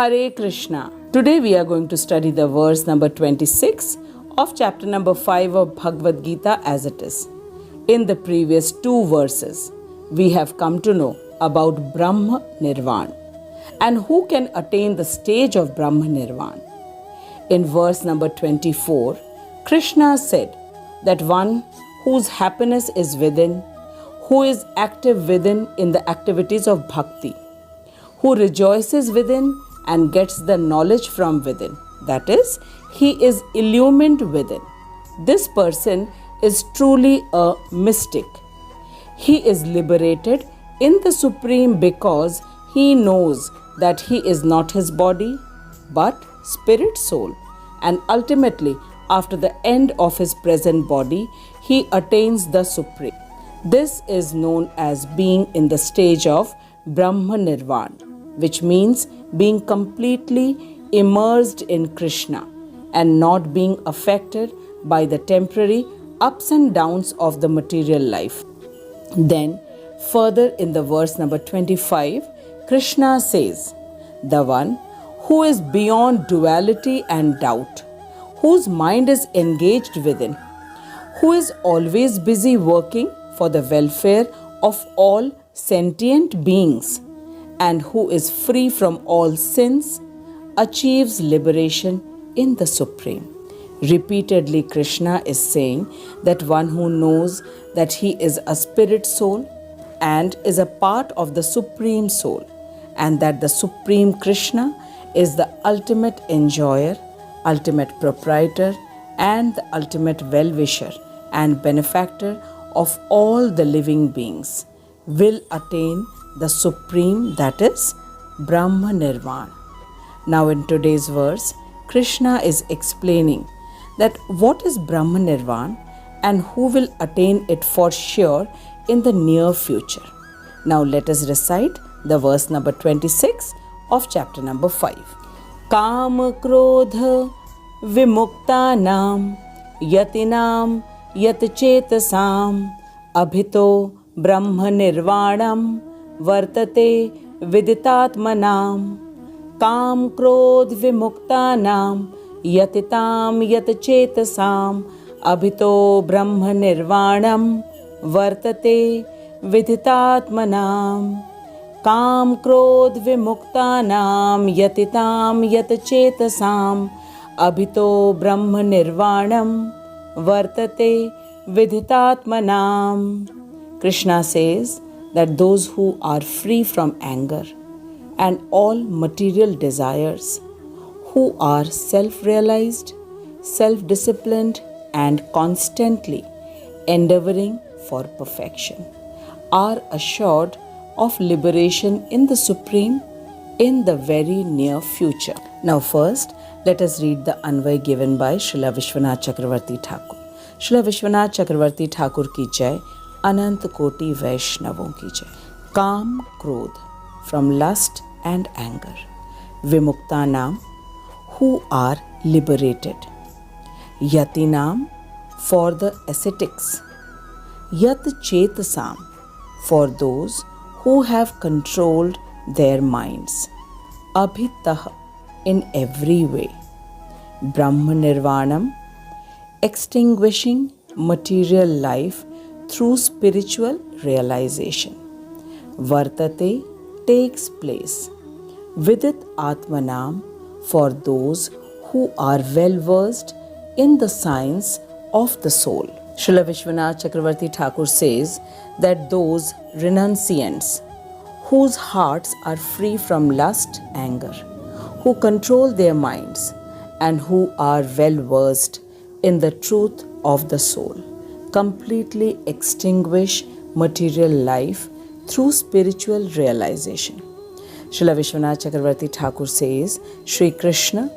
Hare Krishna. Today we are going to study the verse number 26 of chapter number 5 of Bhagwat Gita as it is. In the previous two verses, we have come to know about Brahma Nirvana and who can attain the stage of Brahma Nirvana. In verse number 24, Krishna said that one whose happiness is within, who is active within in the activities of bhakti, who rejoices within and gets the knowledge from within. That is, he is illumined within. This person is truly a mystic. He is liberated in the Supreme because he knows that he is not his body but spirit soul, and ultimately after the end of his present body he attains the Supreme. This is known as being in the stage of Brahma Nirvana, which means being completely immersed in Krishna and not being affected by the temporary ups and downs of the material life. Then, further in the verse number 25, Krishna says, the one who is beyond duality and doubt, whose mind is engaged within, who is always busy working for the welfare of all sentient beings, and who is free from all sins, achieves liberation in the Supreme. Repeatedly, Krishna is saying that one who knows that he is a spirit soul and is a part of the Supreme Soul, and that the Supreme Krishna is the ultimate enjoyer, ultimate proprietor, and the ultimate well-wisher and benefactor of all the living beings, will attain the Supreme, that is Brahma Nirvana. Now in today's verse, Krishna is explaining that what is Brahma Nirvana and who will attain it for sure in the near future. Now let us recite the verse number 26 of chapter number 5. Kam krodha vimuktanam yatinam yat chetasam abhito Brahma Nirvanam vartate viditatmanam. Kam krodh vimuktanam yatitam yat chetasam abhito Brahma Nirvanam vartate viditatmanam. Kam krodh vimuktanam yatitam yat chetasam abhito Brahma Nirvanam vartate viditatmanam. Krishna says that those who are free from anger and all material desires, who are self-realized, self-disciplined, and constantly endeavoring for perfection, are assured of liberation in the Supreme in the very near future. Now first, let us read the Anvay given by Srila Vishwanath Chakravarti Thakur. Srila Vishwanath Chakravarti Thakur ki jai, Anant Koti Vaishnavon ki jai. Kam Krodh, from lust and anger. Vimuktanam, who are liberated. Yatinam, for the ascetics. Yat Chetasam, for those who have controlled their minds. Abhitah, in every way. Brahma Nirvanam, extinguishing material life through spiritual realization. Vartate, takes place. Vidit Atmanam, for those who are well versed in the science of the soul. Srila Vishwanath Chakravarti Thakur says that those renunciants whose hearts are free from lust, anger, who control their minds, and who are well versed in the truth of the soul, completely extinguish material life through spiritual realization. Srila Vishwanath Chakravarti Thakur says Sri Krishna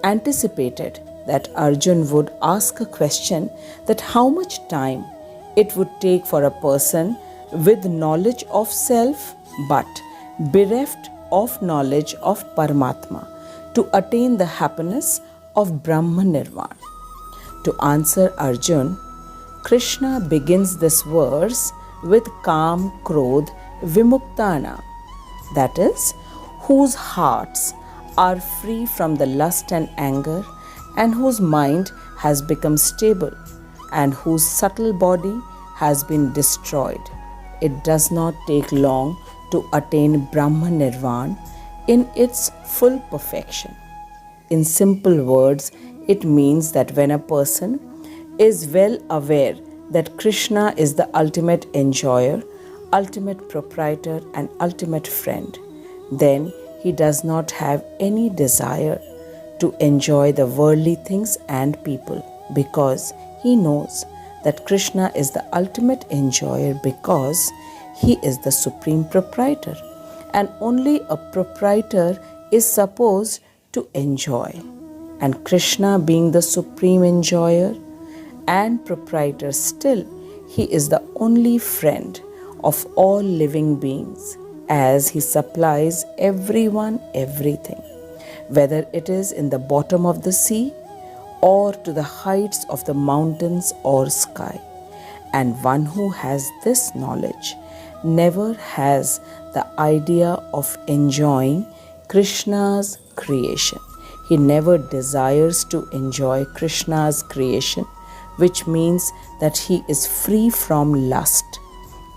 anticipated that Arjun would ask a question that how much time it would take for a person with knowledge of self but bereft of knowledge of Paramatma to attain the happiness of Brahma Nirvana. To answer Arjun, Krishna begins this verse with Kam Krodh Vimuktana, that is, whose hearts are free from the lust and anger, and whose mind has become stable, and whose subtle body has been destroyed. It does not take long to attain Brahma Nirvana in its full perfection. In simple words, it means that when a person is well aware that Krishna is the ultimate enjoyer, ultimate proprietor, and ultimate friend, then he does not have any desire to enjoy the worldly things and people, because he knows that Krishna is the ultimate enjoyer, because he is the supreme proprietor, and only a proprietor is supposed to enjoy. And Krishna, being the supreme enjoyer and proprietor, still he is the only friend of all living beings, as he supplies everyone everything, whether it is in the bottom of the sea or to the heights of the mountains or sky. And one who has this knowledge never has the idea of enjoying Krishna's creation. He never desires to enjoy Krishna's creation, which means that he is free from lust.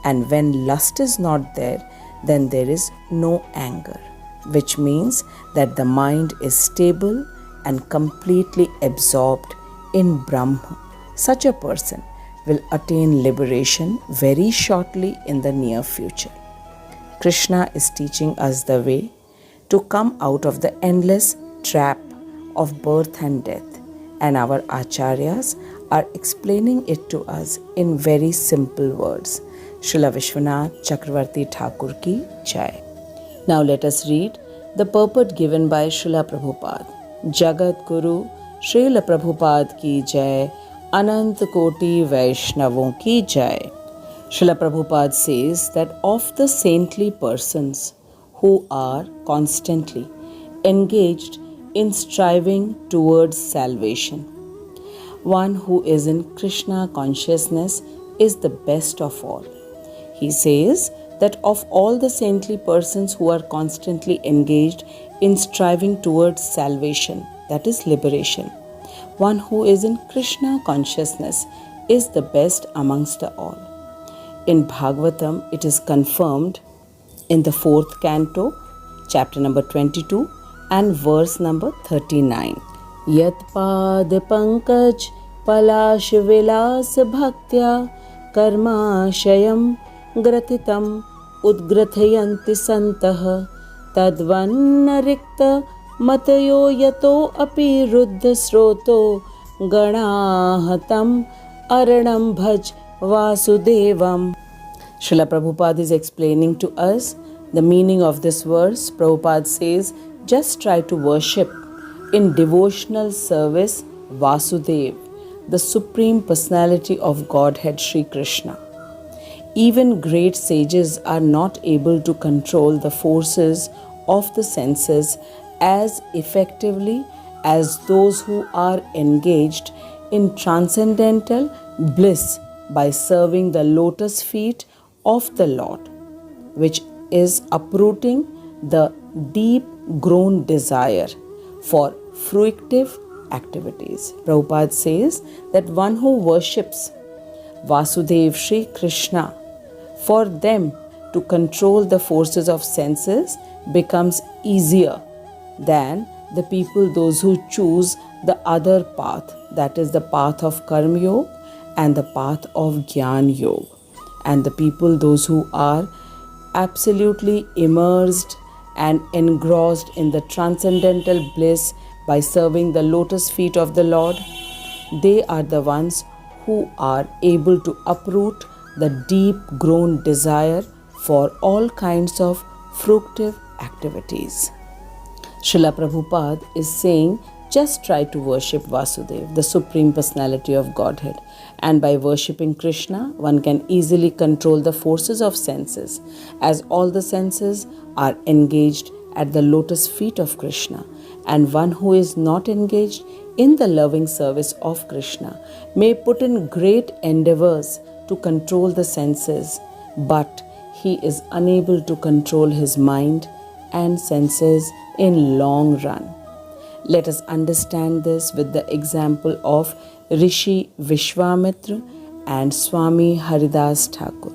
And when lust is not there, then there is no anger, which means that the mind is stable and completely absorbed in Brahma. Such a person will attain liberation very shortly in the near future. Krishna is teaching us the way to come out of the endless trap of birth and death, and our acharyas are explaining it to us in very simple words. Srila Vishwanath Chakravarti Thakur ki Jai. Now let us read the purport given by Srila Prabhupada. Jagat Guru Srila Prabhupada ki Jai, Anant Koti Vaishnavon ki Jai. Srila Prabhupada says that of the saintly persons who are constantly engaged in striving towards salvation, one who is in Krishna consciousness is the best of all. He says that of all the saintly persons who are constantly engaged in striving towards salvation, that is liberation, one who is in Krishna consciousness is the best amongst the all. In Bhagwatam, it is confirmed in the 4th canto, chapter number 22 and verse number 39. Yat pad pankaj palash vilas bhaktya karmashayam gratitam udgrathayanti santah tadvannarikta matayo yato api ruddha sroto ganahatam aranam bhaj vasudevam. Srila Prabhupada is explaining to us the meaning of this verse. Prabhupada says, just try to worship in devotional service Vasudev, the Supreme Personality of Godhead Sri Krishna. Even great sages are not able to control the forces of the senses as effectively as those who are engaged in transcendental bliss by serving the lotus feet of the Lord, which is uprooting the deep grown desire for fruitive activities. Prabhupada says that one who worships Vasudev Sri Krishna, for them to control the forces of senses becomes easier than the people, those who choose the other path, that is the path of Karma Yoga and the path of Jnana Yoga. And the people, those who are absolutely immersed and engrossed in the transcendental bliss by serving the lotus feet of the Lord, they are the ones who are able to uproot the deep grown desire for all kinds of fruitive activities. Srila Prabhupada is saying, just try to worship Vasudev, the Supreme Personality of Godhead. And by worshipping Krishna, one can easily control the forces of senses, as all the senses are engaged at the lotus feet of Krishna. And one who is not engaged in the loving service of Krishna may put in great endeavors to control the senses, but he is unable to control his mind and senses in long run. Let us understand this with the example of Rishi Vishwamitra and Swami Haridas Thakur.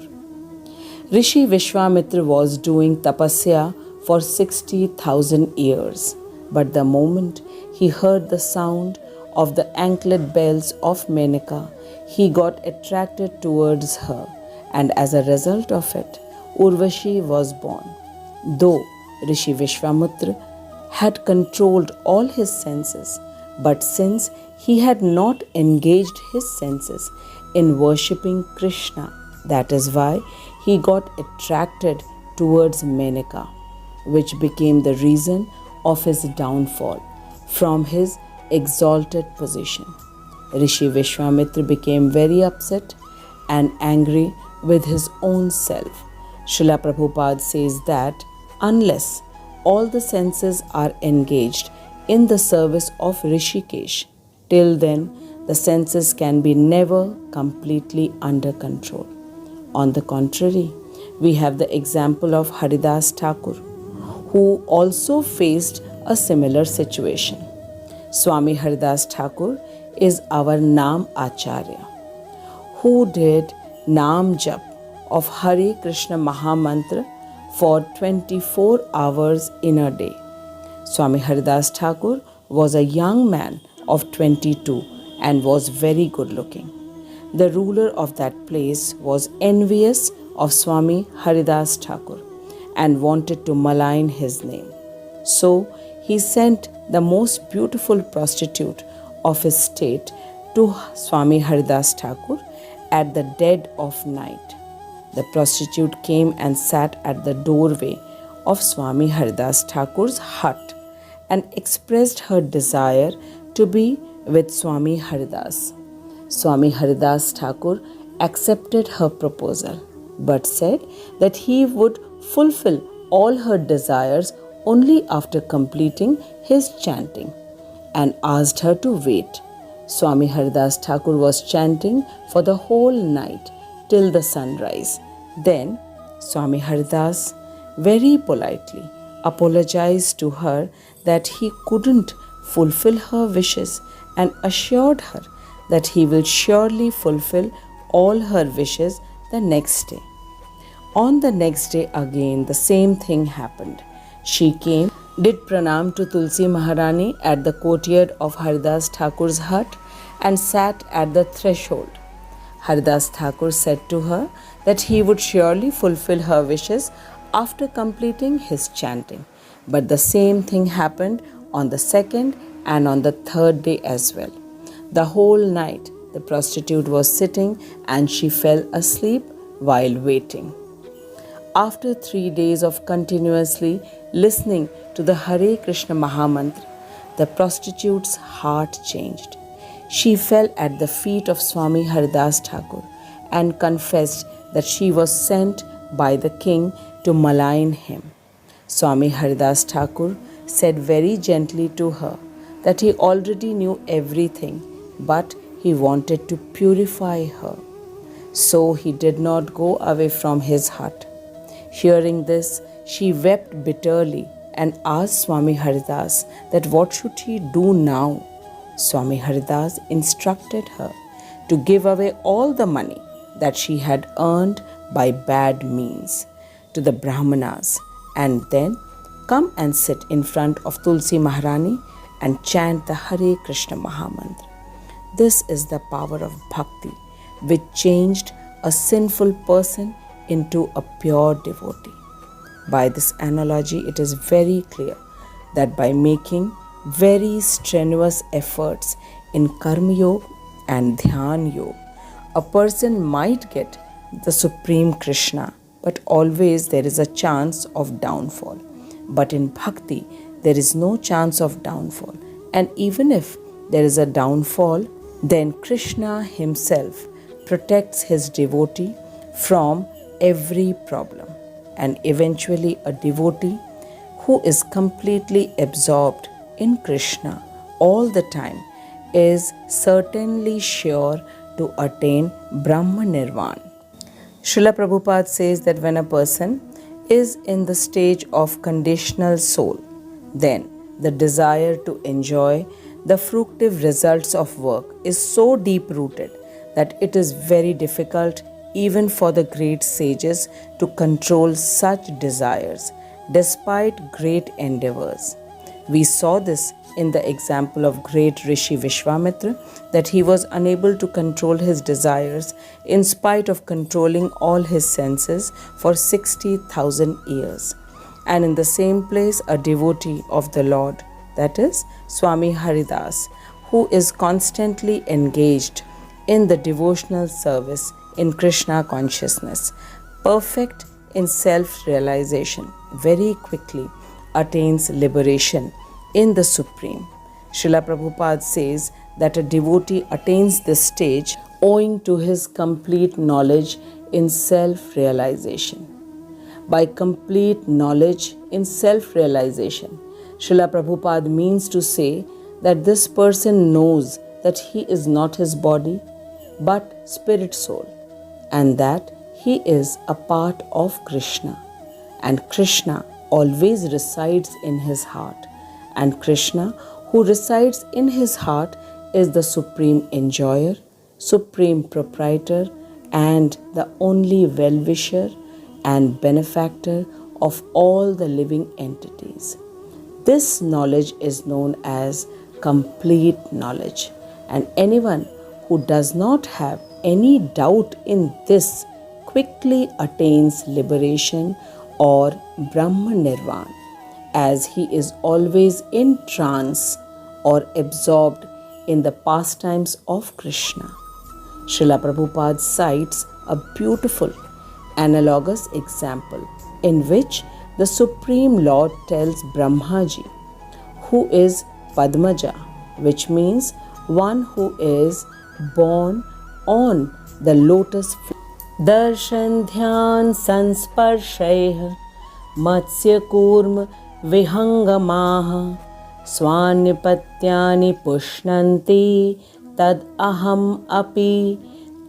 Rishi Vishwamitra was doing tapasya for 60,000 years, but the moment he heard the sound of the anklet bells of Menaka, he got attracted towards her, and as a result of it, Urvashi was born. Though Rishi Vishwamitra had controlled all his senses, but since he had not engaged his senses in worshipping Krishna, that is why he got attracted towards Menaka, which became the reason of his downfall from his exalted position. Rishi Vishwamitra became very upset and angry with his own self. Srila Prabhupada says that unless all the senses are engaged in the service of Rishikesh, till then the senses can be never completely under control. On the contrary, we have the example of Haridas Thakur, who also faced a similar situation. Swami Haridas Thakur is our Naam Acharya, who did Naam Jap of Hare Krishna Mahamantra for 24 hours in a day. Swami Haridas Thakur was a young man of 22 and was very good looking. The ruler of that place was envious of Swami Haridas Thakur and wanted to malign his name. So he sent the most beautiful prostitute of his state to Swami Haridas Thakur at the dead of night. The prostitute came and sat at the doorway of Swami Haridas Thakur's hut and expressed her desire to be with Swami Haridas. Swami Haridas Thakur accepted her proposal, but said that he would fulfill all her desires only after completing his chanting, and asked her to wait. Swami Haridas Thakur was chanting for the whole night till the sunrise. Then Swami Haridas very politely apologized to her that he couldn't fulfill her wishes and assured her that he will surely fulfill all her wishes the next day. On the next day again the same thing happened. She came, did pranam to Tulsi Maharani at the courtyard of Haridas Thakur's hut and sat at the threshold. Haridas Thakur said to her that he would surely fulfill her wishes after completing his chanting. But the same thing happened on the second and on the third day as well. The whole night the prostitute was sitting and she fell asleep while waiting. After 3 days of continuously listening to the Hare Krishna Mahamantra, the prostitute's heart changed. She fell at the feet of Swami Haridas Thakur and confessed that she was sent by the king to malign him. Swami Haridas Thakur said very gently to her that he already knew everything, but he wanted to purify her. So he did not go away from his hut. Hearing this, she wept bitterly and asked Swami Haridas that what should he do now. Swami Haridas instructed her to give away all the money that she had earned by bad means to the Brahmanas and then come and sit in front of Tulsi Maharani and chant the Hare Krishna Mahamantra. This is the power of bhakti, which changed a sinful person into a pure devotee. By this analogy, it is very clear that by making very strenuous efforts in Karma Yoga and Dhyan Yoga, a person might get the Supreme Krishna, but always there is a chance of downfall. But in Bhakti, there is no chance of downfall. And even if there is a downfall, then Krishna himself protects his devotee from every problem. And eventually a devotee who is completely absorbed in Krishna all the time is certainly sure to attain Brahma Nirvana. Srila Prabhupada says that when a person is in the stage of conditional soul, then the desire to enjoy the fructive results of work is so deep rooted that it is very difficult even for the great sages to control such desires despite great endeavors. We saw this in the example of great Rishi Vishwamitra, that he was unable to control his desires in spite of controlling all his senses for 60,000 years. And in the same place, a devotee of the Lord, that is Swami Haridas, who is constantly engaged in the devotional service in Krishna consciousness, perfect in self-realization, very quickly attains liberation in the Supreme. Srila Prabhupada says that a devotee attains this stage owing to his complete knowledge in self-realization. By complete knowledge in self-realization, Srila Prabhupada means to say that this person knows that he is not his body but spirit soul, and that he is a part of Krishna, and Krishna always resides in his heart, and Krishna, who resides in his heart, is the supreme enjoyer, supreme proprietor, and the only well-wisher and benefactor of all the living entities. This knowledge is known as complete knowledge, and anyone who does not have any doubt in this quickly attains liberation or Brahma Nirvana, as he is always in trance or absorbed in the pastimes of Krishna. Srila Prabhupada cites a beautiful analogous example in which the Supreme Lord tells Brahmaji, who is Padmaja, which means one who is born on the lotus feet. Darshan dhyan sansparshayah matsya kurma vihangamaha swanypatyani pushnanti tad aham api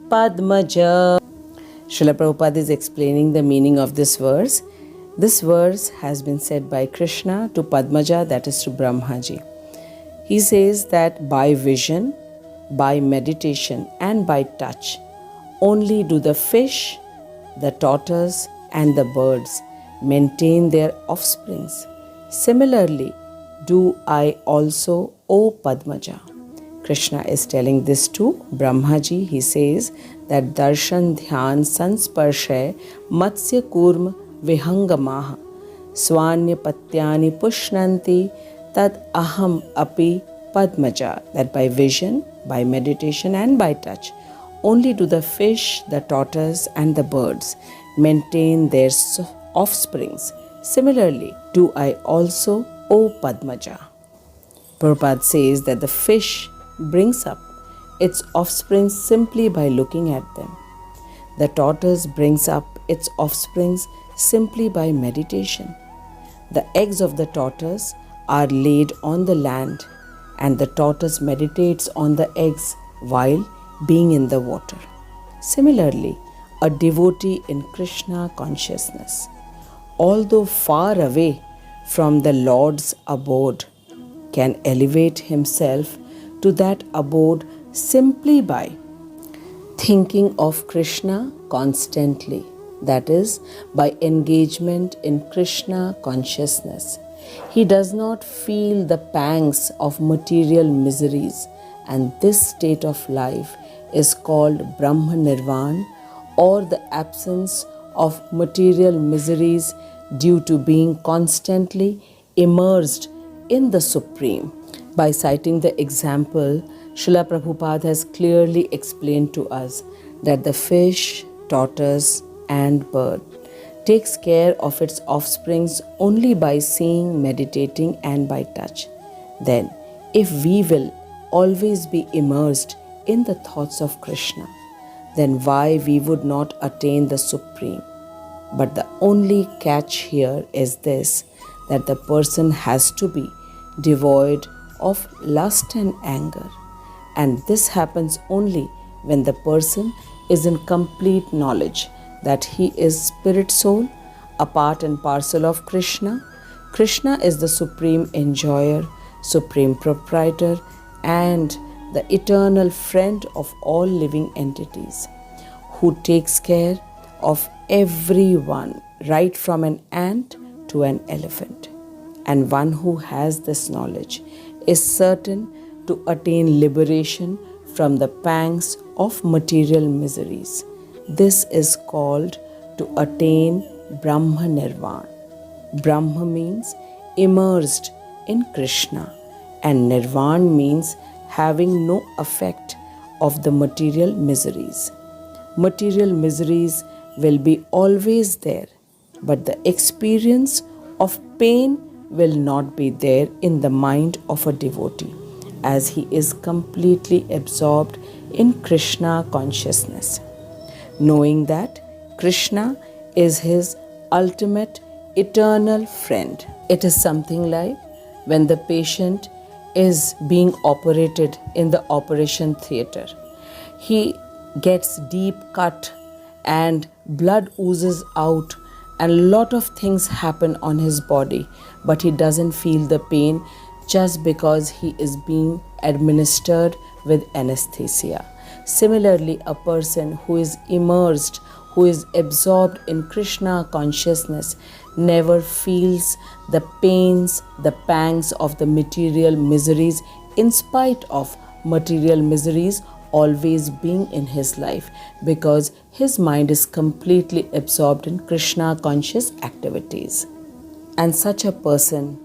padmaja. Srila Prabhupada is explaining the meaning of this verse. This verse has been said by Krishna to Padmaja, that is to Brahmaji. He says that by vision, by meditation and by touch, only do the fish, the tortoise and the birds maintain their offsprings. Similarly, do I also, O Padmaja. Krishna is telling this to Brahmaji. He says that darshan dhyan sansparshay matsya kurma vihangamaha swanya patyani pushnanti tad aham api padmaja, that by vision, by meditation and by touch, only do the fish, the tortoise and the birds maintain their offsprings. Similarly, do I also, O Padmaja. Prabhupada says that the fish brings up its offspring simply by looking at them. The tortoise brings up its offsprings simply by meditation. The eggs of the tortoise are laid on the land, and the tortoise meditates on the eggs while being in the water. Similarly, a devotee in Krishna consciousness, although far away from the Lord's abode, can elevate himself to that abode simply by thinking of Krishna constantly, that is, by engagement in Krishna consciousness. He does not feel the pangs of material miseries, and this state of life is called Brahma Nirvana, or the absence of material miseries due to being constantly immersed in the Supreme. By citing the example, Srila Prabhupada has clearly explained to us that the fish, tortoise and bird takes care of its offsprings only by seeing, meditating and by touch. Then, if we will always be immersed in the thoughts of Krishna, then why we would not attain the Supreme? But the only catch here is this, that the person has to be devoid of lust and anger, and this happens only when the person is in complete knowledge that he is spirit soul, a part and parcel of Krishna. Krishna is the supreme enjoyer, supreme proprietor, and the eternal friend of all living entities, who takes care of everyone, right from an ant to an elephant. And one who has this knowledge is certain to attain liberation from the pangs of material miseries. This is called to attain Brahma Nirvana. Brahma means immersed in Krishna, and Nirvana means having no effect of the material miseries. Material miseries will be always there, but the experience of pain will not be there in the mind of a devotee, as he is completely absorbed in Krishna consciousness, knowing that Krishna is his ultimate eternal friend. It is something like when the patient is being operated in the operation theater. He gets deep cut and blood oozes out and a lot of things happen on his body, but he doesn't feel the pain just because he is being administered with anesthesia. Similarly, a person who is immersed, who is absorbed in Krishna consciousness, never feels the pains, the pangs of the material miseries, in spite of material miseries always being in his life, because his mind is completely absorbed in Krishna conscious activities. And such a person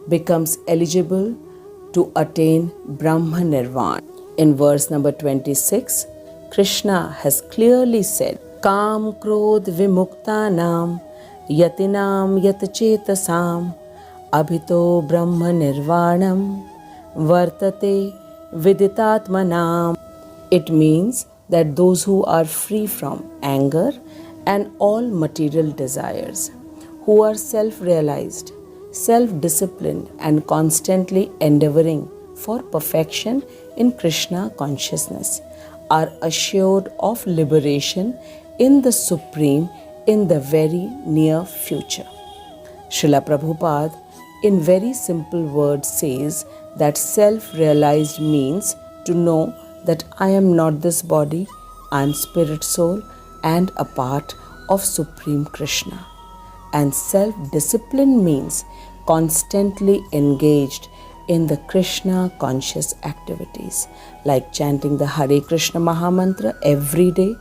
becomes eligible to attain Brahma Nirvana. In verse number 26, Krishna has clearly said, Kam Krodh Vimuktanam Yatinam Yatchetasam Abhito Brahma Nirvanam Vartate Viditatmanam. It means that those who are free from anger and all material desires, who are self-realized, self-disciplined and constantly endeavoring for perfection in Krishna consciousness, are assured of liberation in the Supreme in the very near future. Srila Prabhupada, in very simple words, says that self-realized means to know that I am not this body, I am spirit soul and a part of Supreme Krishna. And self-discipline means constantly engaged in the Krishna conscious activities, like chanting the Hare Krishna Mahamantra every day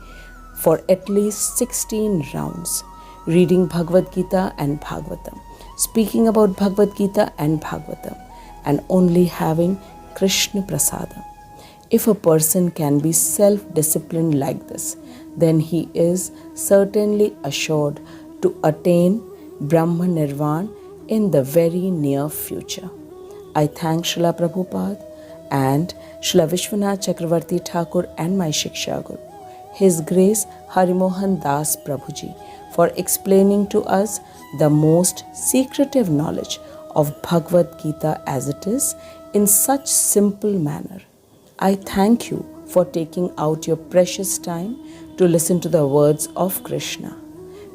for at least 16 rounds, reading Bhagwat Gita and Bhagavatam, speaking about Bhagwat Gita and Bhagavatam, and only having Krishna Prasadam. If a person can be self-disciplined like this, then he is certainly assured to attain Brahma Nirvana in the very near future. I thank Srila Prabhupada and Srila Vishwanath Chakravarti Thakur and my Shiksha Guru, His Grace Harimohan Das Prabhuji, for explaining to us the most secretive knowledge of Bhagavad Gita as it is in such simple manner. I thank you for taking out your precious time to listen to the words of Krishna.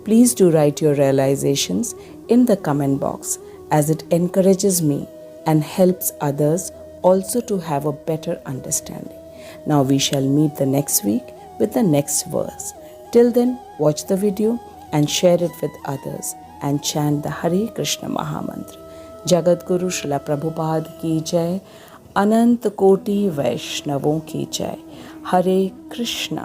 Please do write your realizations in the comment box, as it encourages me and helps others also to have a better understanding. Now we shall meet the next week with the next verse. Till then, watch the video and share it with others and chant the Hare Krishna Mahamantra. Jagat Guru Srila Prabhupada ki jai, अनंत कोटि वैष्णवों की जय. हरे कृष्णा.